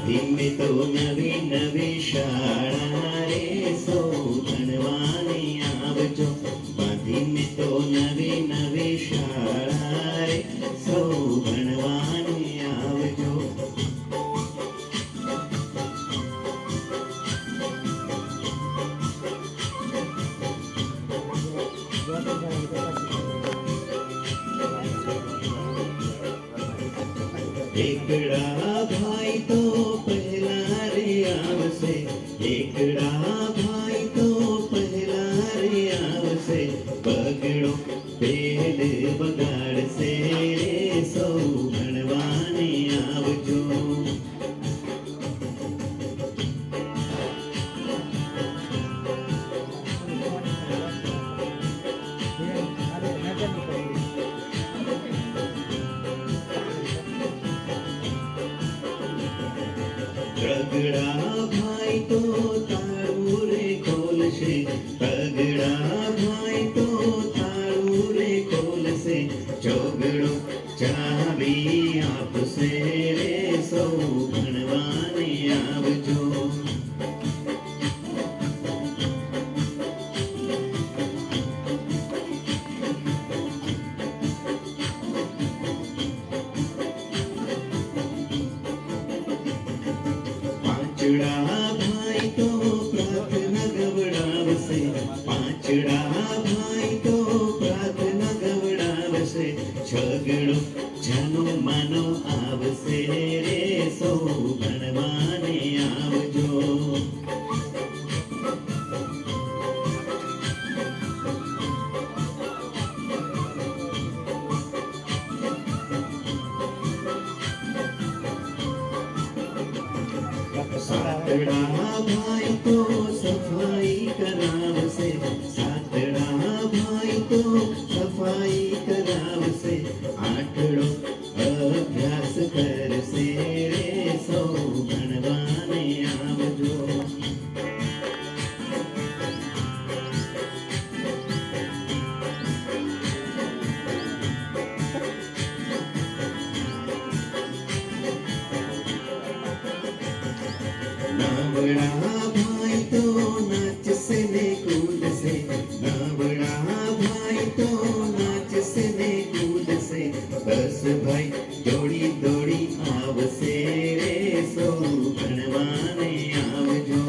ધીમે તો નવી નવી શાળા રે સૌ ભણવાને આવજો. ધીમે તો નવી નવી શાળા રે સૌ ભણવાને આવજો. એકડા ભાઈ તો પહેલા રે આવશે. એકડા ભાઈ તો પહેલા રે આવશે. પગડો પેડ બગાડશે રે સૌ ભણવાને આવજો. પગડા ભાઈ તો તાળું રે ખોલશે. પગડા ભાઈ તો તાળું રે ખોલશે. ચોગડો ચાવી આપશે રે સૌ ભણવાને આવજો. પાંચડા ભાઈ તો પ્રાર્થના ગવડાવશે. પાંચડા ભાઈ તો પ્રાર્થના ગવડાવશે. છગડો જાનો માનો આવશે રે સૌ ભણવાને આવજો. સાતડા ભાઈ તો સફાઈ કરાવશે. સાતડા ભાઈ તો સફાઈ કરાવશે. આઠડો અભ્યાસ કરશે રે સૌ ભણવાને આવજો. નવડા ભાઈ તો નાચશે ને કૂદશે. નવડા ભાઈ તો નાચશે ને કૂદશે. 10 ભાઈ દોડી દોડી આવશે રે સૌ ભણવાને આવજો.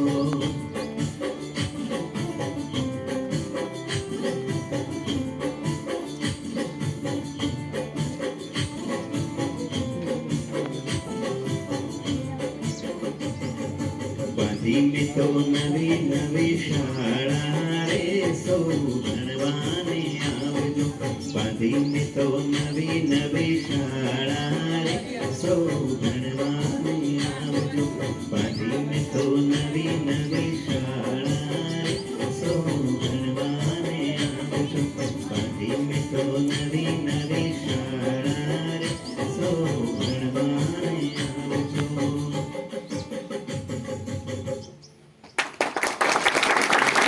ધીમે તો નવી નવી શાળા રે સૌ ભણવાને આવજો. ધીમે તો નવી નવી શાળા રે સૌ ભણવાને આવજો. ધીમે તો નવી નવી શાળા રે સૌ ભણવાને આવજો. ધીમે